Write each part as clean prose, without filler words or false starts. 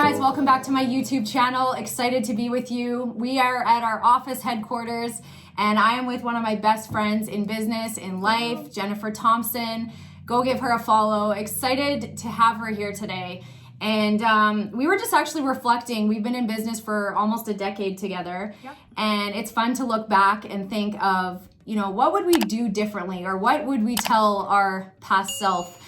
guys, welcome back to my YouTube channel. Excited to be with you. We are at our office headquarters and I am with one of my best friends in business, in life, Jennifer Thompson. Go give her a follow. Excited to have her here today. And we were just actually reflecting. We've been in business for almost a decade together. Yep. And it's fun to look back and think of, what would we do differently, or what would we tell our past self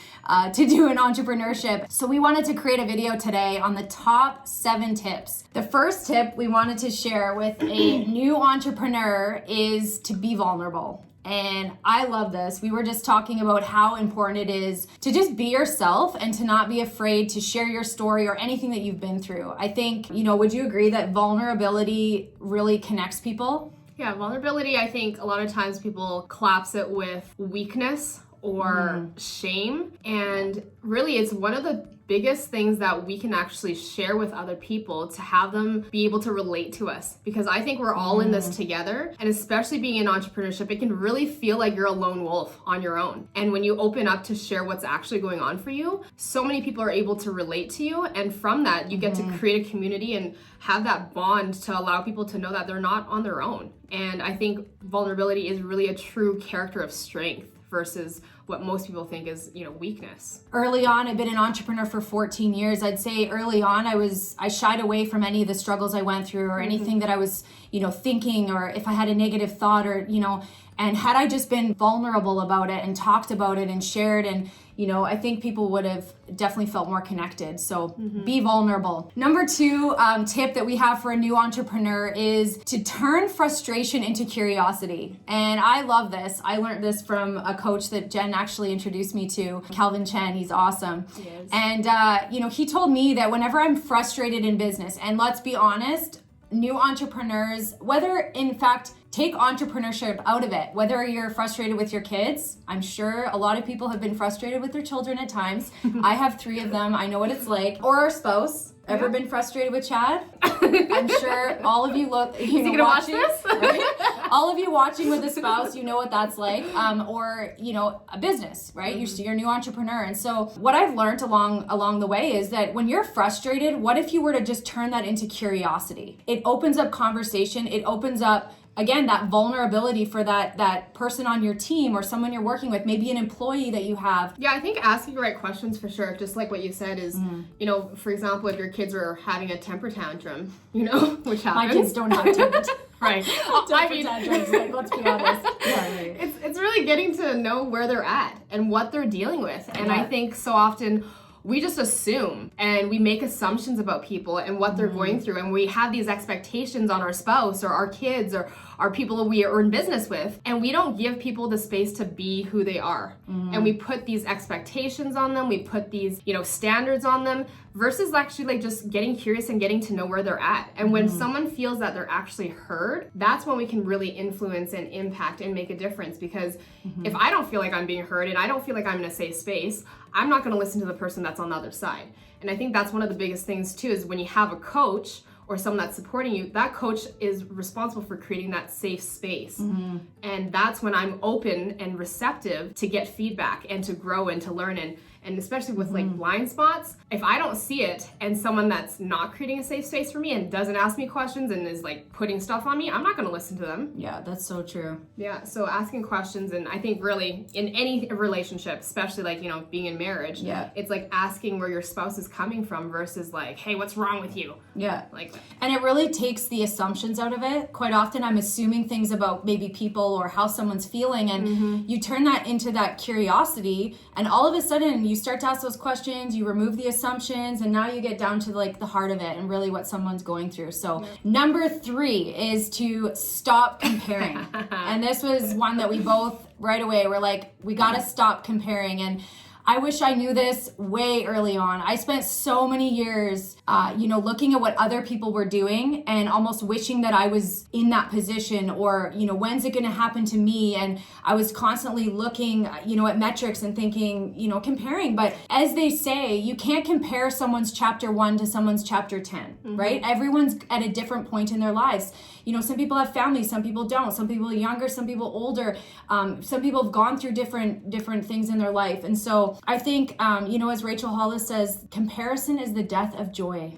to do in entrepreneurship. So we wanted to create a video today on the top 7 tips. The first tip we wanted to share with a new entrepreneur is to be vulnerable. And I love this. We were just talking about how important it is to just be yourself and to not be afraid to share your story or anything that you've been through. I think, would you agree that vulnerability really connects people? Yeah, vulnerability, I think a lot of times people collapse it with weakness or shame. And really, it's one of the biggest things that we can actually share with other people to have them be able to relate to us. Because I think we're all in this together. And especially being in entrepreneurship, it can really feel like you're a lone wolf on your own. And when you open up to share what's actually going on for you, so many people are able to relate to you. And from that, you get to create a community and have that bond to allow people to know that they're not on their own. And I think vulnerability is really a true character of strength versus what most people think is, weakness. Early on, I've been an entrepreneur for 14 years. I'd say early on, I shied away from any of the struggles I went through or anything that I was, thinking, or if I had a negative thought or, and had I just been vulnerable about it and talked about it and shared, and, I think people would have definitely felt more connected. So be vulnerable. Number 2 tip that we have for a new entrepreneur is to turn frustration into curiosity. And I love this. I learned this from a coach that Jen actually introduced me to, Calvin Chen. He's awesome. He is. And, he told me that whenever I'm frustrated in business, and let's be honest, new entrepreneurs, whether in fact, take entrepreneurship out of it, whether you're frustrated with your kids. I'm sure a lot of people have been frustrated with their children at times. I have 3 of them. I know what it's like. Or our spouse. Ever been frustrated with Chad? I'm sure all of you look, Is he gonna watch this? Right? All of you watching with a spouse, you know what that's like. Or, a business, right? You're a new entrepreneur. And so what I've learned along the way is that when you're frustrated, what if you were to just turn that into curiosity? It opens up conversation. It opens up, again, that vulnerability for that person on your team or someone you're working with, maybe an employee that you have. Yeah, I think asking the right questions for sure, just like what you said is, for example, if your kids are having a temper tantrum, which happens. My kids don't have temper tantrums. Right. Tantrums, let's be honest. Yeah, right. It's really getting to know where they're at and what they're dealing with. And I think so often we just assume and we make assumptions about people and what they're going through, and we have these expectations on our spouse or our kids or our people we are in business with, and we don't give people the space to be who they are. And we put these expectations on them, we put these, standards on them, versus actually just getting curious and getting to know where they're at. And when someone feels that they're actually heard, that's when we can really influence and impact and make a difference. Because if I don't feel like I'm being heard and I don't feel like I'm in a safe space, I'm not gonna listen to the person that's on the other side. And I think that's one of the biggest things too, is when you have a coach or someone that's supporting you, that coach is responsible for creating that safe space. And that's when I'm open and receptive to get feedback and to grow and to learn. And especially with like blind spots, if I don't see it and someone that's not creating a safe space for me and doesn't ask me questions and is like putting stuff on me, I'm not gonna listen to them. Yeah, that's so true. Yeah, so asking questions, and I think really in any relationship, especially like, being in marriage, it's like asking where your spouse is coming from versus like, hey, what's wrong with you? Yeah. Like, and it really takes the assumptions out of it. Quite often I'm assuming things about maybe people or how someone's feeling, and you turn that into that curiosity, and all of a sudden you start to ask those questions, you remove the assumptions, and now you get down to like the heart of it and really what someone's going through. So number 3 is to stop comparing. And this was one that we both right away were like, we got to stop comparing. And I wish I knew this way early on. I spent so many years, looking at what other people were doing and almost wishing that I was in that position, or, when's it going to happen to me? And I was constantly looking, at metrics and thinking, comparing. But as they say, you can't compare someone's chapter 1 to someone's chapter 10, right? Everyone's at a different point in their lives. Some people have families, some people don't. Some people are younger, some people older. Some people have gone through different things in their life. And so So I think, as Rachel Hollis says, comparison is the death of joy.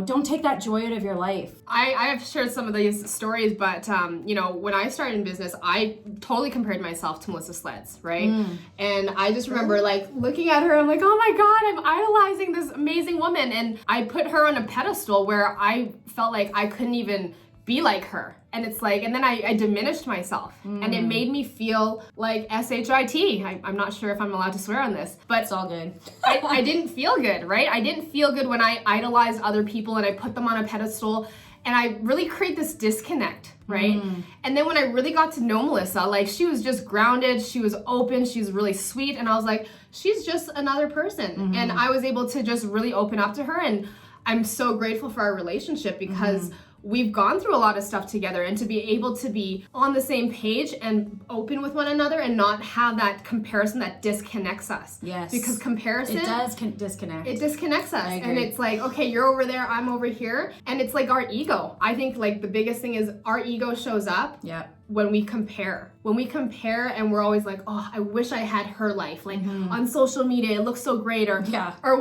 Don't take that joy out of your life. I have shared some of these stories, but, when I started in business, I totally compared myself to Melissa Sledz, right? And I just remember like looking at her, I'm like, oh my God, I'm idolizing this amazing woman. And I put her on a pedestal where I felt like I couldn't even be like her. And it's like, and then I diminished myself and it made me feel like S-H-I-T. I'm not sure if I'm allowed to swear on this, but it's all good. I didn't feel good, right? I didn't feel good when I idolized other people and I put them on a pedestal, and I really create this disconnect, right? And then when I really got to know Melissa, like she was just grounded, she was open, she was really sweet, and I was like, she's just another person. And I was able to just really open up to her, and I'm so grateful for our relationship because we've gone through a lot of stuff together, and to be able to be on the same page and open with one another and not have that comparison that disconnects us. Yes. Because comparison... It does disconnect. It disconnects us. And it's like, okay, you're over there, I'm over here. And it's like our ego. I think like the biggest thing is our ego shows up when we compare. When we compare and we're always like, oh, I wish I had her life. Like on social media, it looks so great, or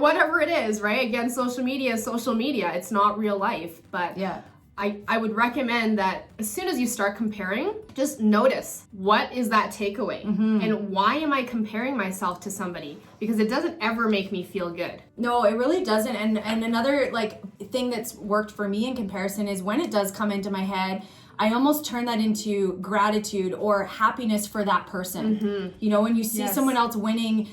whatever it is, right? Again, social media is social media. It's not real life. But I would recommend that as soon as you start comparing, just notice what is that takeaway and why am I comparing myself to somebody? Because it doesn't ever make me feel good. No, it really doesn't. And another like thing that's worked for me in comparison is when it does come into my head, I almost turn that into gratitude or happiness for that person. When you see someone else winning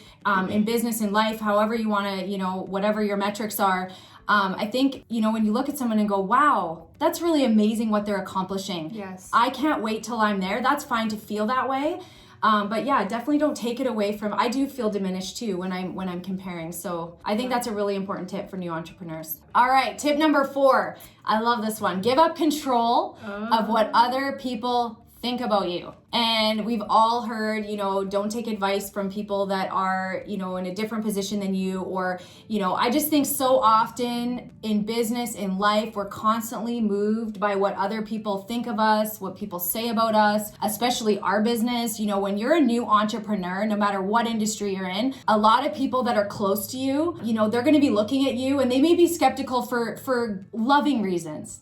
in business, in life, however you want to, whatever your metrics are, I think, when you look at someone and go, wow, that's really amazing what they're accomplishing. Yes. I can't wait till I'm there. That's fine to feel that way. But yeah, definitely don't take it away from, I do feel diminished too when I'm comparing. So I think that's a really important tip for new entrepreneurs. All right, tip number 4. I love this one. Give up control of what other people think about you. And we've all heard, don't take advice from people that are, in a different position than you, or, I just think so often in business, in life, we're constantly moved by what other people think of us, what people say about us, especially our business. When you're a new entrepreneur, no matter what industry you're in, a lot of people that are close to you, they're going to be looking at you and they may be skeptical for loving reasons.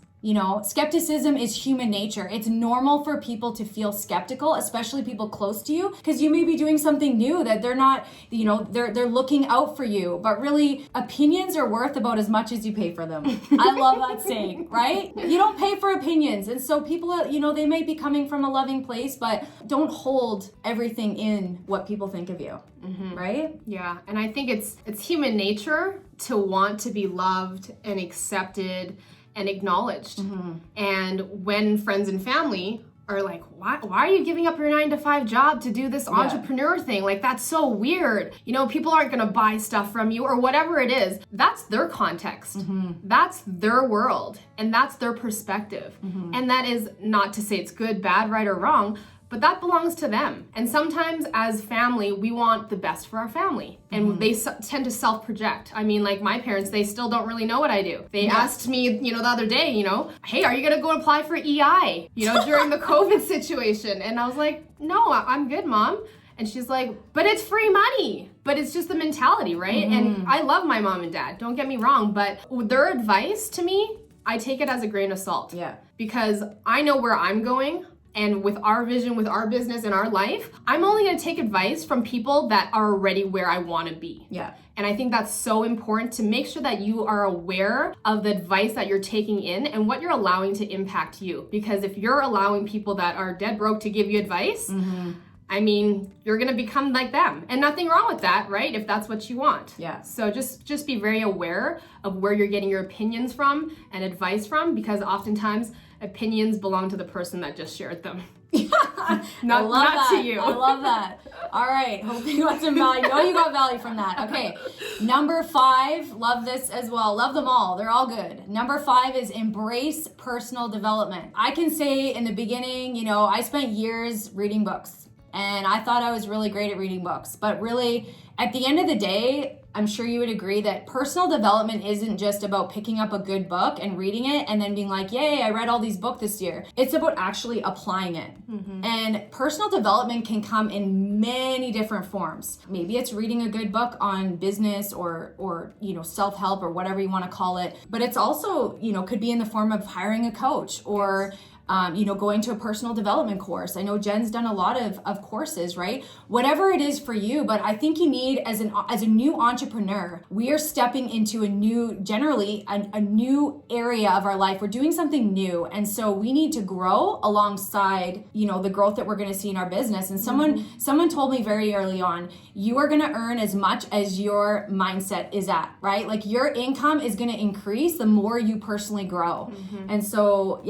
Skepticism is human nature. It's normal for people to feel skeptical, especially people close to you, because you may be doing something new that they're not, they're looking out for you. But really, opinions are worth about as much as you pay for them. I love that saying, right? You don't pay for opinions. And so people, they may be coming from a loving place, but don't hold everything in what people think of you, right? Yeah, and I think it's human nature to want to be loved and accepted and acknowledged. And when friends and family are like, why are you giving up your 9-to-5 job to do this entrepreneur thing? Like, that's so weird. People aren't gonna buy stuff from you or whatever it is. That's their context. That's their world. And that's their perspective. And that is not to say it's good, bad, right, or wrong, but that belongs to them. And sometimes as family, we want the best for our family. And they tend to self-project. I mean, like my parents, they still don't really know what I do. They asked me, the other day, hey, are you gonna go apply for EI, during the COVID situation? And I was like, no, I'm good, Mom. And she's like, but it's free money. But it's just the mentality, right? And I love my mom and dad, don't get me wrong, but their advice to me, I take it as a grain of salt. Yeah. Because I know where I'm going. And with our vision, with our business and our life, I'm only gonna take advice from people that are already where I wanna be. Yeah. And I think that's so important to make sure that you are aware of the advice that you're taking in and what you're allowing to impact you. Because if you're allowing people that are dead broke to give you advice, I mean, you're gonna become like them. And nothing wrong with that, right? If that's what you want. Yeah. So just be very aware of where you're getting your opinions from and advice from, because oftentimes opinions belong to the person that just shared them. not to you. I love that. All right. Hope you got some value. You got value from that. Okay. Number 5, love this as well. Love them all. They're all good. Number 5 is embrace personal development. I can say in the beginning, I spent years reading books. And I thought I was really great at reading books. But really, at the end of the day, I'm sure you would agree that personal development isn't just about picking up a good book and reading it and then being like, yay, I read all these books this year. It's about actually applying it. And personal development can come in many different forms. Maybe it's reading a good book on business or self-help or whatever you want to call it. But it's also, could be in the form of hiring a coach or going to a personal development course. I know Jen's done a lot of courses, right? Whatever it is for you, but I think you need, as a new entrepreneur, we are stepping into a new area of our life. We're doing something new. And so we need to grow alongside, the growth that we're going to see in our business. And someone told me very early on, you are going to earn as much as your mindset is at, right? Like your income is going to increase the more you personally grow. And so,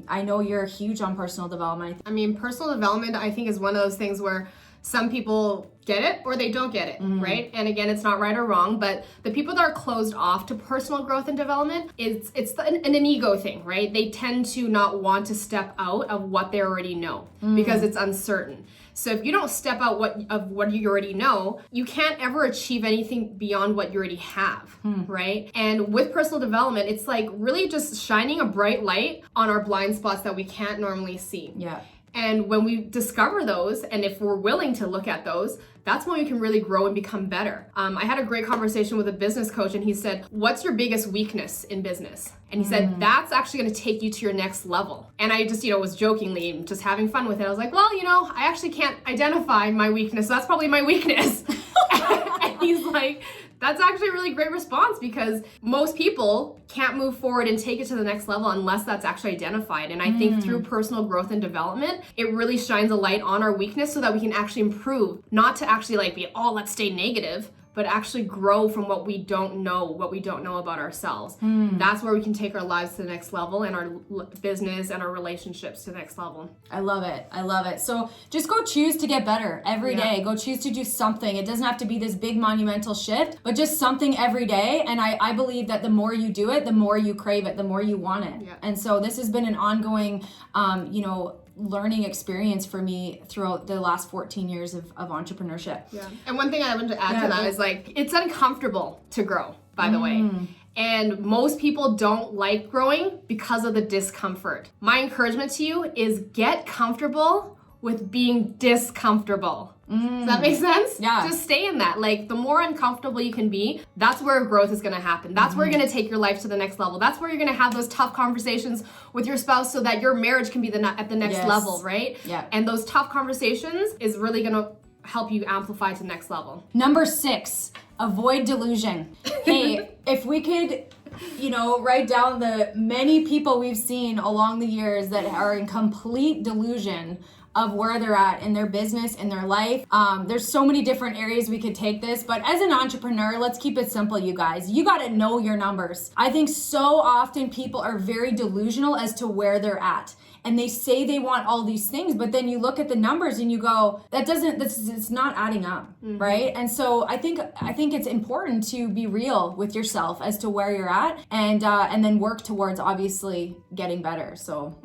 I know you're huge on personal development. Personal development, I think, is one of those things where some people get it or they don't get it, right? And again, it's not right or wrong, but the people that are closed off to personal growth and development, it's an ego thing, right? They tend to not want to step out of what they already know because it's uncertain. So if you don't step out of what you already know, you can't ever achieve anything beyond what you already have, right? And with personal development, it's like really just shining a bright light on our blind spots that we can't normally see. Yeah. And when we discover those, and if we're willing to look at those, that's when we can really grow and become better. I had a great conversation with a business coach, and he said, what's your biggest weakness in business? And he said, that's actually going to take you to your next level. And I just, was jokingly just having fun with it. I was like, well, I actually can't identify my weakness. So that's probably my weakness. And he's like, that's actually a really great response because most people can't move forward and take it to the next level unless that's actually identified. And I think through personal growth and development, it really shines a light on our weakness so that we can actually improve, not to actually be, let's stay negative, but actually grow from what we don't know about ourselves. That's where we can take our lives to the next level and our business and our relationships to the next level. I love it. So just go choose to get better every day. Go choose to do something. It doesn't have to be this big monumental shift, but just something every day. And I believe that the more you do it, the more you crave it, the more you want it. Yeah. And so this has been an ongoing, learning experience for me throughout the last 14 years of entrepreneurship. Yeah. And one thing I want to add to that is it's uncomfortable to grow, by the way. And most people don't like growing because of the discomfort. My encouragement to you is get comfortable with being discomfortable. Does that make sense? Yeah. Just stay in that. The more uncomfortable you can be, that's where growth is going to happen. That's where you're going to take your life to the next level. That's where you're going to have those tough conversations with your spouse so that your marriage can be at the next level, right? Yeah. And those tough conversations is really going to help you amplify to the next level. Number 6, avoid delusion. Hey, if we could write down the many people we've seen along the years that are in complete delusion of where they're at in their business, in their life. There's so many different areas we could take this, but as an entrepreneur, let's keep it simple, you guys. You got to know your numbers. I think so often people are very delusional as to where they're at. And they say they want all these things, but then you look at the numbers and you go, it's not adding up, right? And so I think it's important to be real with yourself as to where you're at and then work towards obviously getting better. So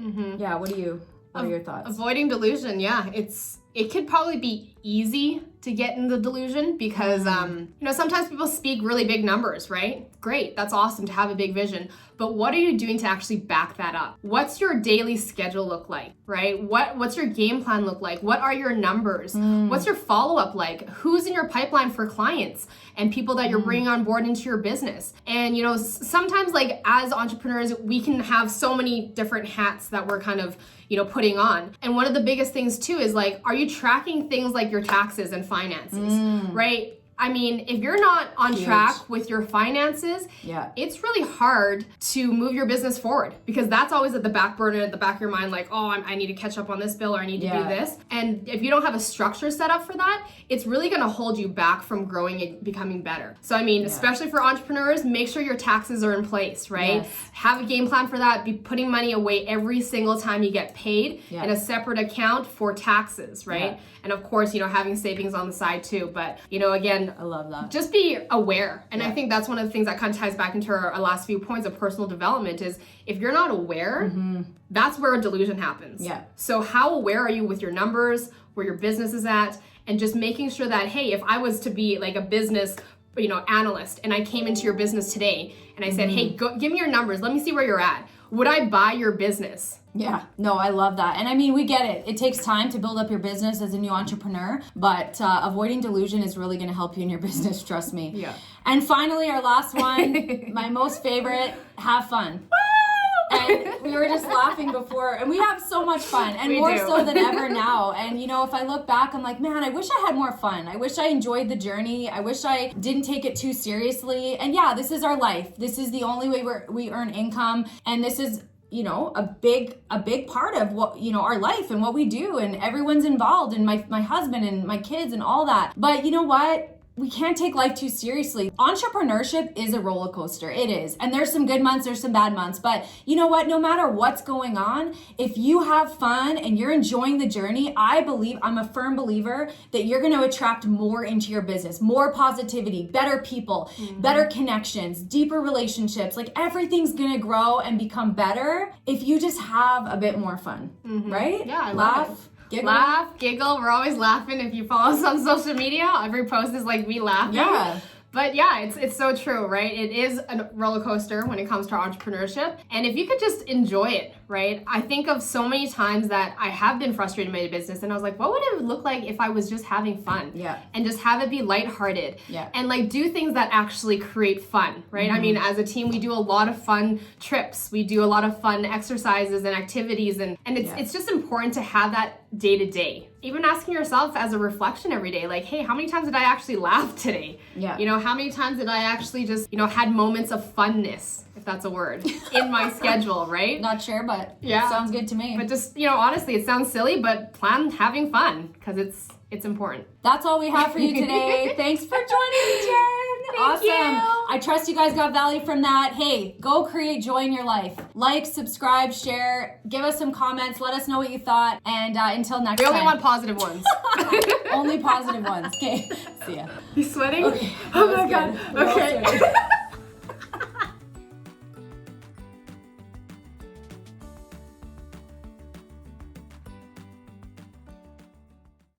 what are your thoughts? Avoiding delusion, it could probably be easy to get in the delusion because, sometimes people speak really big numbers, right? Great, that's awesome to have a big vision. But what are you doing to actually back that up? What's your daily schedule look like, right? What's your game plan look like? What are your numbers? What's your follow-up like? Who's in your pipeline for clients and people that you're bringing on board into your business? And, sometimes as entrepreneurs, we can have so many different hats that we're kind of, putting on. And one of the biggest things too is are you tracking things like your taxes and finances, right? If you're not on track with your finances, it's really hard to move your business forward because that's always at the back burner, at the back of your mind, I need to catch up on this bill or I need to do this. And if you don't have a structure set up for that, it's really going to hold you back from growing and becoming better. So, especially for entrepreneurs, make sure your taxes are in place, right? Yes. Have a game plan for that. Be putting money away every single time you get paid in a separate account for taxes, right? Yeah. And of course, having savings on the side too. But, again, I love that. Just be aware. And I think that's one of the things that kind of ties back into our last few points of personal development is if you're not aware, that's where a delusion happens. Yeah. So how aware are you with your numbers, where your business is at, and just making sure that, hey, if I was to be like a business analyst, and I came into your business today and I said, hey, give me your numbers, let me see where you're at, would I buy your business? Yeah, no, I love that. And I mean, we get it. It takes time to build up your business as a new entrepreneur, but avoiding delusion is really going to help you in your business, trust me. Yeah. And finally, our last one, my most favorite, have fun. And we were just laughing before, and we have so much fun, and more so than ever now. And if I look back, I'm like, man, I wish I had more fun. I wish I enjoyed the journey. I wish I didn't take it too seriously. And yeah, this is our life. This is the only way we earn income, and this is a big part of what our life and what we do, and everyone's involved, and my husband and my kids and all that. But you know what? We can't take life too seriously. Entrepreneurship is a roller coaster. It is. And there's some good months, there's some bad months. But you know what? No matter what's going on, if you have fun and you're enjoying the journey, I'm a firm believer that you're going to attract more into your business, more positivity, better people, better connections, deeper relationships. Like everything's going to grow and become better if you just have a bit more fun, right? Yeah, I love it. Giggle. Laugh, giggle. We're always laughing. If you follow us on social media, every post is like me laughing. Yeah. But yeah, it's so true, right? It is a roller coaster when it comes to entrepreneurship. And if you could just enjoy it, right? I think of so many times that I have been frustrated in my business, and I was like, what would it look like if I was just having fun? Yeah. And just have it be lighthearted. Yeah. And like do things that actually create fun, right? I mean, as a team, we do a lot of fun trips. We do a lot of fun exercises and activities, and it's just important to have that day to day. Even asking yourself as a reflection every day, like, hey, how many times did I actually laugh today? Yeah. How many times did I actually just, had moments of funness, if that's a word, in my schedule, right? Not sure, but Yeah. sounds good to me. But just, honestly, it sounds silly, but plan having fun, because it's important. That's all we have for you today. Thanks for joining me, Jen. Thank you. I trust you guys got value from that. Hey, go create joy in your life. Like, subscribe, share, give us some comments. Let us know what you thought. And until next time. We only want positive ones. Only positive ones. Okay. See ya. You sweating? Okay. Oh my God. Good. Okay.